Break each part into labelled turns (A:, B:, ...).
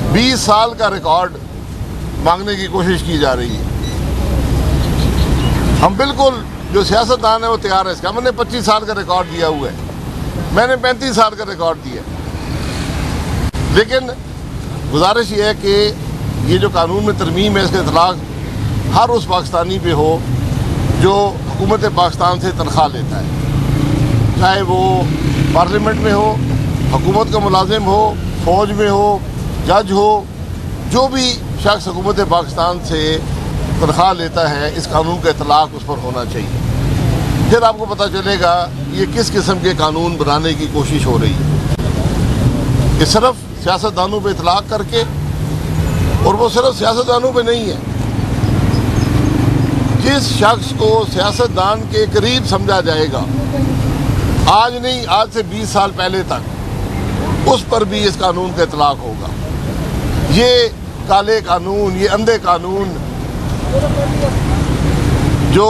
A: 20 साल का रिकॉर्ड मांगने की कोशिश की जा रही है। हम बिल्कुल जो सियासतदान है वो तैयार है इसका। हमने 25 साल का रिकॉर्ड दिया हुआ है, मैंने 35 साल का रिकॉर्ड दिया। लेकिन गुजारिश ये है कि ये जो कानून में तरमीम है इसका इतलाक हर उस पाकिस्तानी पे हो जो हुकूमत पाकिस्तान से तनख्वाह लेता है, चाहे वो पार्लियामेंट में हो, हुकूमत का मुलाजिम हो, फौज में हो, जज हो, जो भी शख्स हुकूमत पाकिस्तान से तनख्वाह लेता है, इस कानून का इतलाक उस पर होना चाहिए। फिर आपको पता चलेगा ये किस किस्म के कानून बनाने की कोशिश हो रही है। ये सिर्फ सियासतदानों पे इतलाक करके, और वो सिर्फ सियासतदानों पे नहीं है, जिस शख्स को सियासतदान के करीब समझा जाएगा, आज नहीं आज से 20 साल पहले तक, उस पर भी इस कानून का इतलाक होगा। ये काले कानून, ये अंधे कानून जो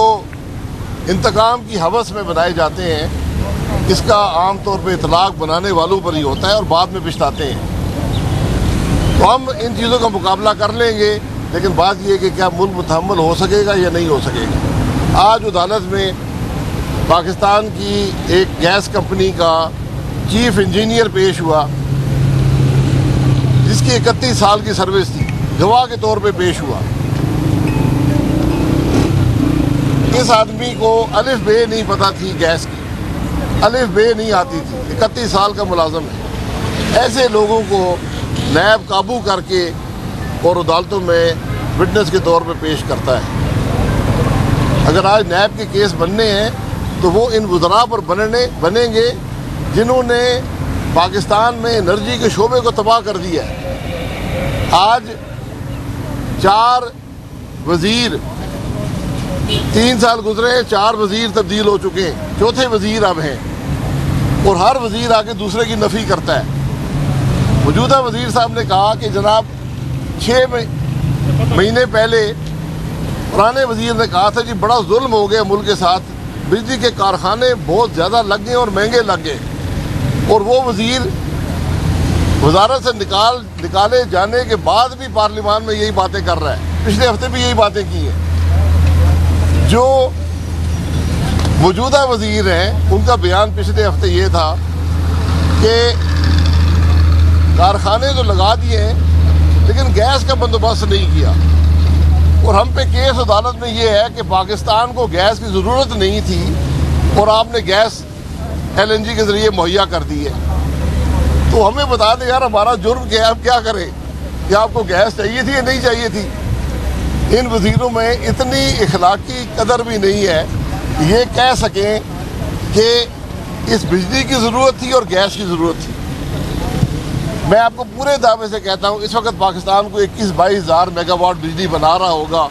A: इंतकाम की हवस में बनाए जाते हैं, इसका आम तौर पे इतलाक बनाने वालों पर ही होता है और बाद में पछताते हैं। तो हम इन चीज़ों का मुकाबला कर लेंगे, लेकिन बात यह है कि क्या मुल्क मुतहम्मल हो सकेगा या नहीं हो सकेगा। आज अदालत में पाकिस्तान की एक गैस कंपनी का चीफ इंजीनियर पेश हुआ, जिसकी 31 साल की सर्विस थी, गवाह के तौर पे पेश हुआ। इस आदमी को अलिफ बे नहीं पता थी, गैस की अलिफ बे नहीं आती थी, 31 साल का मुलाजम है। ऐसे लोगों को नैब काबू करके और अदालतों में विटनेस के तौर पे पेश करता है। अगर आज नैब के केस बनने हैं तो वो इन वज़रा पर बनेंगे जिन्होंने पाकिस्तान में एनर्जी के शोबे को तबाह कर दिया है। आज 4 वज़ीर, 3 साल गुजरे हैं, 4 वज़ीर तब्दील हो चुके हैं, चौथे वज़ीर अब हैं, और हर वज़ीर आके दूसरे की नफ़ी करता है। मौजूदा वज़ीर साहब ने कहा कि जनाब 6 महीने पहले पुराने वज़ीर ने कहा था जी बड़ा जुल्म हो गया मुल्क के साथ, बिजली के कारखाने बहुत ज़्यादा लग गए और महंगे लग गए, और वो वज़ीर वजारत से निकाले जाने के बाद भी पार्लियामान में यही बातें कर रहा है। पिछले हफ्ते भी यही बातें की हैं। जो मौजूदा वज़ीर हैं उनका बयान पिछले हफ्ते ये था कि कारखाने तो लगा दिए हैं लेकिन गैस का बंदोबस्त नहीं किया, और हम पे केस अदालत में ये है कि पाकिस्तान को गैस की ज़रूरत नहीं थी और आपने गैस LNG के ज़रिए मुहैया कर दी है। तो हमें बता दें यार हमारा जुर्म क्या है, हम क्या करें, क्या आपको गैस चाहिए थी या नहीं चाहिए थी। इन वज़ीरों में इतनी इखलाकी कदर भी नहीं है ये कह सकें कि इस बिजली की ज़रूरत थी और गैस की ज़रूरत थी। मैं आपको पूरे दावे से कहता हूँ इस वक्त पाकिस्तान को 21-22 हज़ार मेगावाट बिजली बना रहा होगा,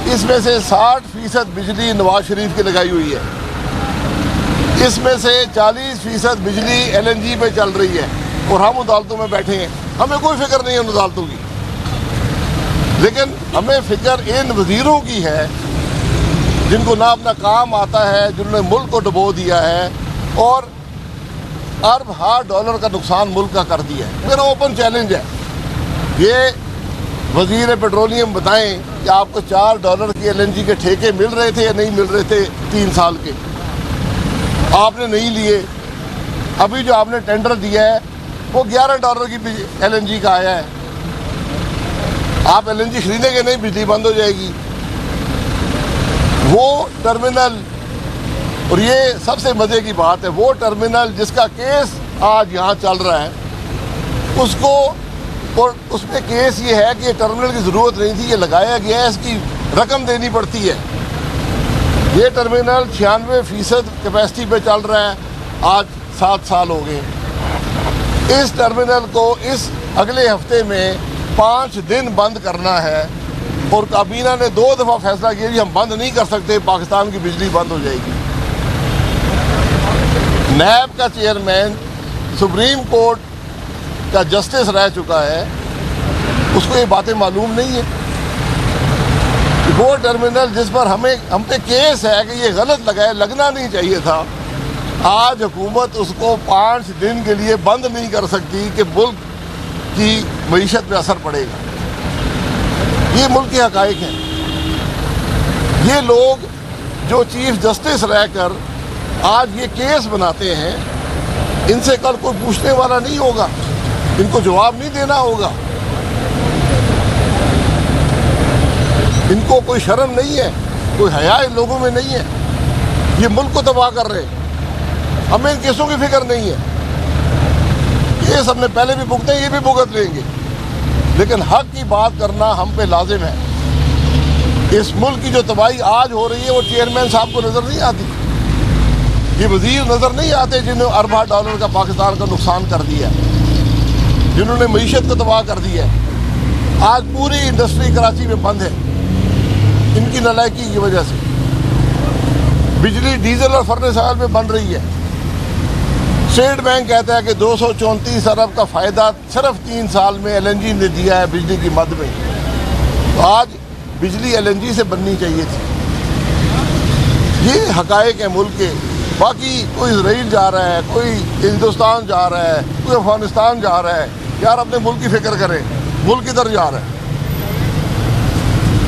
A: इसमें से 60% बिजली नवाज शरीफ की लगाई हुई है, इसमें से 40% बिजली LNG पे चल रही है, और हम अदालतों में बैठे हैं। हमें कोई फिक्र नहीं है उन अदालतों की, लेकिन हमें फिक्र इन वज़ीरों की है जिनको ना अपना काम आता है, जिन्होंने मुल्क को डुबो दिया है और अरब हार डॉलर का नुकसान मुल्क का कर दिया है। मेरा ओपन चैलेंज है, ये वज़ीर पेट्रोलियम बताएं कि आपको $4 की LNG के ठेके मिल रहे थे या नहीं मिल रहे थे 3 साल के, आपने नहीं लिए। अभी जो आपने टेंडर दिया है वो $11 की LNG का आया है, आप LNG खरीदेंगे नहीं, बिजली बंद हो जाएगी। वो टर्मिनल, और ये सबसे मज़े की बात है, वो टर्मिनल जिसका केस आज यहाँ चल रहा है उसको, और उसमें केस ये है कि ये टर्मिनल की ज़रूरत नहीं थी, ये लगाया गया है, इसकी रकम देनी पड़ती है। ये टर्मिनल 96% कैपेसिटी पे चल रहा है, आज 7 साल हो गए। इस टर्मिनल को इस अगले हफ्ते में 5 दिन बंद करना है, और काबीना ने 2 दफ़ा फैसला किया कि हम बंद नहीं कर सकते, पाकिस्तान की बिजली बंद हो जाएगी। नैब का चेयरमैन सुप्रीम कोर्ट का जस्टिस रह चुका है, उसको ये बातें मालूम नहीं है। वो टर्मिनल जिस पर हम पे केस है कि ये गलत लगाए, लगना नहीं चाहिए था, आज हुकूमत उसको 5 दिन के लिए बंद नहीं कर सकती कि मुल्क की मईशत पे असर पड़ेगा। ये मुल्क के हकाइक हैं। ये लोग जो चीफ जस्टिस रहकर आज ये केस बनाते हैं, इनसे कल कोई पूछने वाला नहीं होगा, इनको जवाब नहीं देना होगा। इनको कोई शर्म नहीं है, कोई हया इन लोगों में नहीं है। ये मुल्क को तबाह कर रहे हैं। हमें इन केसों की फिक्र नहीं है। केस हमने पहले भी भुगते हैं, ये भी भुगत लेंगे, लेकिन हक की बात करना हम पे लाजिम है। इस मुल्क की जो तबाही आज हो रही है वो चेयरमैन साहब को नजर नहीं आती, ये वजीर नजर नहीं आते जिन्होंने अरबा डॉलर का पाकिस्तान का नुकसान कर दिया, जिन्होंने मईशत को तबाह कर दिया। आज पूरी इंडस्ट्री कराची में बंद है इनकी नालायकी की वजह से। बिजली डीजल और फर्नेस ऑयल में बन रही है। स्टेट बैंक कहता है कि 234 अरब का फायदा सिर्फ 3 साल में एलएनजी ने दिया है बिजली की मद में। तो आज बिजली एलएनजी से बननी चाहिए थी। ये हकायक है मुल्क के। बाकी कोई इजराइल जा रहा है, कोई हिंदुस्तान जा रहा है, कोई अफगानिस्तान जा रहा है। यार अपने मुल्क की फिक्र करें। मुल्क किधर जा रहा है?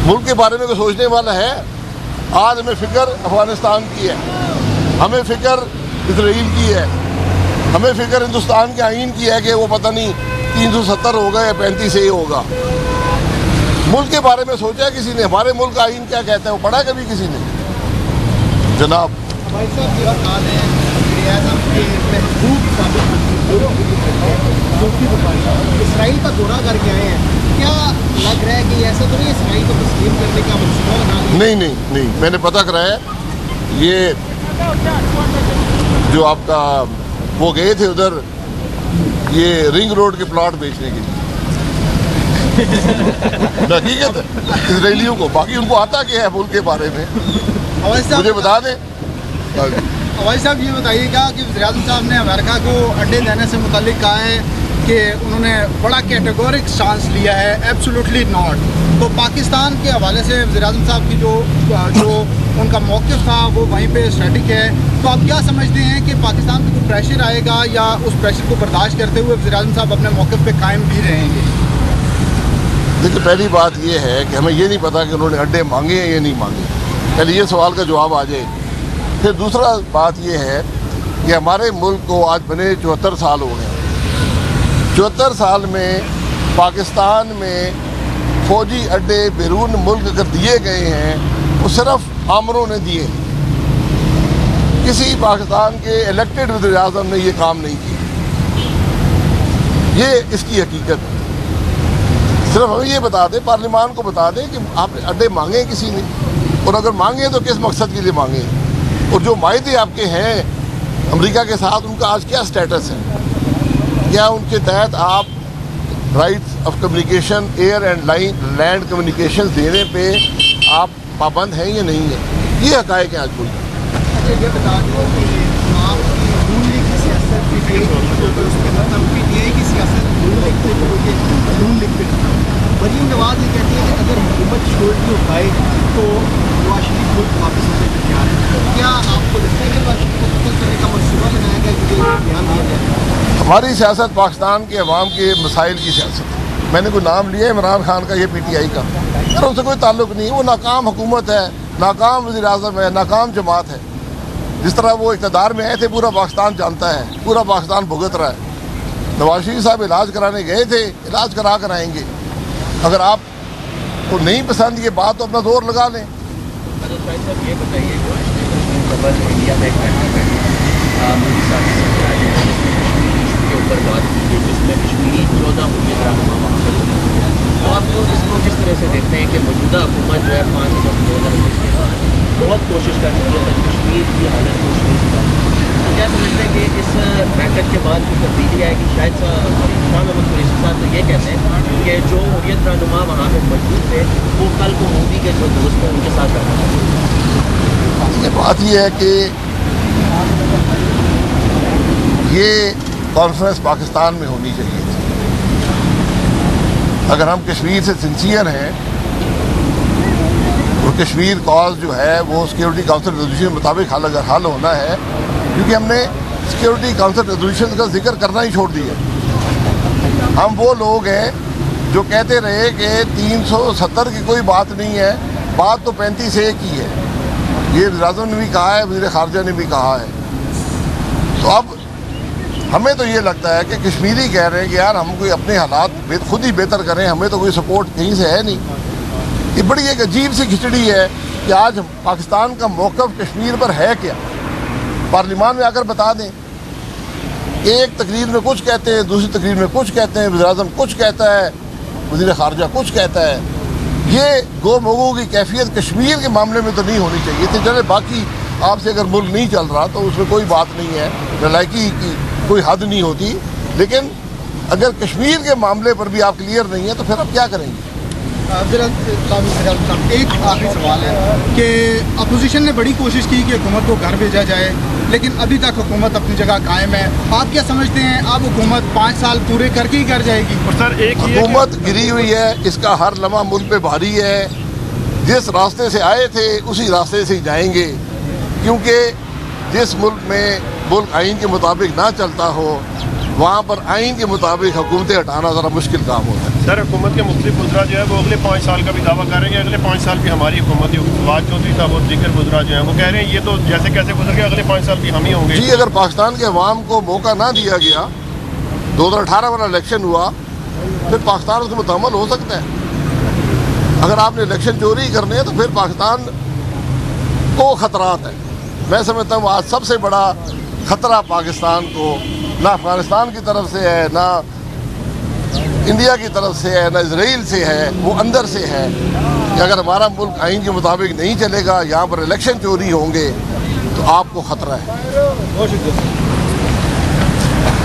A: मुल्क के बारे में कोई सोचने वाला है? आज हमें फिक्र अफगानिस्तान की है, हमें फिक्र इजराइल की है, हमें फिक्र हिंदुस्तान के आइन की है कि वो पता नहीं 370 होगा या 35 ही होगा। मुल्क के बारे में सोचा है किसी ने? हमारे मुल्क का आइन क्या कहता है वो पढ़ा है कभी किसी ने? जनाब
B: भाई साहब ये बता इसराइल का दौरा करके आए हैं, क्या लग रहा है कि ऐसा तो नहीं इसराइल को तस्लीम करने का मंसूबा बना?
A: नहीं, मैंने पता कराया। ये जो आपका वो गए थे उधर ये रिंग रोड के प्लॉट बेचने के लिए हकीकत है इसराइलियों को। बाकी उनको आता क्या है मुल्क के बारे में मुझे बता दें।
B: अवैध साहब ये बताइएगा कि वज़ीर-ए-आज़म साहब ने अमेरिका को अड्डे देने से मुताल्लिक कहा है कि उन्होंने बड़ा कैटेगोरिक स्टांस लिया है, एब्सोल्युटली नॉट। तो पाकिस्तान के हवाले से वज़ीर-ए-आज़म साहब की जो उनका मौक़िफ़ था वो वहीं पे स्टैटिक है। तो आप क्या समझते हैं कि पाकिस्तान पे कोई प्रेशर आएगा या उस प्रेशर को बर्दाश्त करते हुए वज़ीर-ए-आज़म साहब अपने मौक़िफ़ पे कायम भी रहेंगे?
A: देखिए, पहली बात ये है कि हमें ये नहीं पता कि उन्होंने अड्डे मांगे हैं या नहीं मांगे। पहले ये सवाल का जवाब आ जाए। फिर दूसरा बात ये है कि हमारे मुल्क को आज बने 74 साल हो गए। 74 साल में पाकिस्तान में फौजी अड्डे बैरून मुल्क अगर दिए गए हैं वो सिर्फ आमरों ने दिए। किसी पाकिस्तान के इलेक्टेड वज़ीर-ए-आज़म ने ये काम नहीं किया। ये इसकी हकीकत है। सिर्फ हमें ये बता दें, पार्लियामान को बता दें कि आपने अड्डे मांगे किसी ने, और अगर मांगे तो किस मकसद के लिए मांगे, और जो मायदे आपके हैं अमेरिका के साथ उनका आज क्या स्टेटस है? क्या उनके तहत आप rights of communication, air and land communication देने पे आप पाबंद हैं या नहीं है? ये हकायक है आज बोल।
B: अच्छा, ये बता दो कि आपकी नून लीग की सियासत की सियासत नून लीग पे मरीम नवाज ये कहती है कि अगर हुकूमत छोड़ के उठाए तो नवाज शरीफ मुल्क वापस होने को तैयार है। क्या आपको लगता है कि नवाज शरीफ को कत्ल करने का मंसूबा बनाया गया कि ध्यान दिया जाए?
A: हमारी सियासत पाकिस्तान के अवाम के मसाइल की सियासत है। मैंने कोई नाम लिया इमरान खान का, ये PTI का, और उनसे कोई ताल्लुक नहीं है। वो नाकाम हुकूमत है, नाकाम वज़ीर-ए-आज़म है, नाकाम जमात है। जिस तरह वो इक़्तिदार में आए थे पूरा पाकिस्तान जानता है, पूरा पाकिस्तान भुगत रहा है। नवाज शरीफ साहब इलाज कराने गए थे, इलाज करा कर आएंगे। अगर आप को नहीं पसंद ये बात तो अपना जोर लगा लें।
C: ये बताइए इंडिया में के ऊपर बात की जिसमें कश्मीरी 14 तो आप लोग इसको किस तरह से देखते हैं कि मौजूदा हुकूमत जो है 5 अगस्त 2019 के बाद बहुत कोशिश कर रही है कश्मीर की हालत को सुधारने की। तो क्या समझते हैं कि इस पैकेज के बाद जो तब्दीली आएगी? शायद शाह महमूद कुरैशी साहब तो ये कहते हैं कि जो हुर्रियत रहनुमा वहाँ पर मौजूद थे वो कल को मोदी के जो दोस्त हैं उनके साथ बैठा।
A: बात यह है कि ये कॉन्फ्रेंस पाकिस्तान में होनी चाहिए थी। अगर हम कश्मीर से सिंसियर हैं और कश्मीर कॉज जो है वो सिक्योरिटी काउंसिल रेजोल्यूशन के मुताबिक हल होना है, क्योंकि हमने सिक्योरिटी काउंसिल रेजोल्यूशन का जिक्र करना ही छोड़ दिया। हम वो लोग हैं जो कहते रहे कि 370 की कोई बात नहीं है, बात तो 35A की है। ये वज़ीर-ए-आज़म ने भी कहा है, वज़ीर ख़ारजा ने भी कहा है। तो अब हमें तो ये लगता है कि कश्मीरी कह रहे हैं कि यार हम कोई अपने हालात खुद ही बेहतर करें, हमें तो कोई सपोर्ट कहीं से है नहीं। ये बड़ी एक अजीब सी खिचड़ी है कि आज पाकिस्तान का मौक़िफ़ कश्मीर पर है क्या, पार्लियामान में आकर बता दें। एक तकरीर में कुछ कहते हैं, दूसरी तकरीर में कुछ कहते हैं, वज़ीर-ए-आज़म कुछ कहता है, वज़ीर ख़ारजा कुछ कहता है। ये गो मोगो की कैफियत कश्मीर के मामले में तो नहीं होनी चाहिए थी। चले बाकी आपसे अगर मुल्क नहीं चल रहा तो उसमें कोई बात नहीं है, नलायकी की कोई हद नहीं होती, लेकिन अगर कश्मीर के मामले पर भी आप क्लियर नहीं है तो फिर आप क्या करेंगे?
B: एक आखिरी सवाल है कि अपोजिशन ने बड़ी कोशिश की कि हुकूमत को घर भेजा जाए, लेकिन अभी तक हुकूमत अपनी जगह कायम है। आप क्या समझते हैं, अब हुकूमत 5 साल पूरे करके ही घर जाएगी?
D: और सर एक
A: हुकूमत गिरी हुई है, इसका हर लम्हा मुल्क पे भारी है। जिस रास्ते से आए थे उसी रास्ते से ही जाएंगे, क्योंकि जिस मुल्क में मुल्क आइन के मुताबिक ना चलता हो वहाँ पर आइन के मुताबिक हुकूमतें हटाना ज़रा मुश्किल काम होता है।
D: सर हुकूमत के मुख्तलिफ वज़रा जो है वो अगले 5 साल का भी दावा कर रहे हैं कि अगले 5 साल भी हमारी हुकूमत है। फवाद चौधरी साहब और दीगर वज़रा जो हैं वो कह रहे हैं ये तो जैसे कैसे गुजर गया, अगले 5 साल भी हम ही होंगे।
A: जी, अगर पाकिस्तान के अवाम को मौका ना दिया गया, 2018 वाला इलेक्शन हुआ, फिर पाकिस्तान उसमें मुतअम्मल हो सकता है। अगर आपने इलेक्शन चोरी करने हैं तो फिर पाकिस्तान को खतरात है। मैं समझता हूँ आज सबसे बड़ा खतरा पाकिस्तान को ना अफगानिस्तान की तरफ से है, ना इंडिया की तरफ से है, ना इजराइल से है, वो अंदर से है कि अगर हमारा मुल्क आइन के मुताबिक नहीं चलेगा, यहाँ पर इलेक्शन चोरी होंगे तो आपको खतरा है।
B: बहुत शुक्रिया।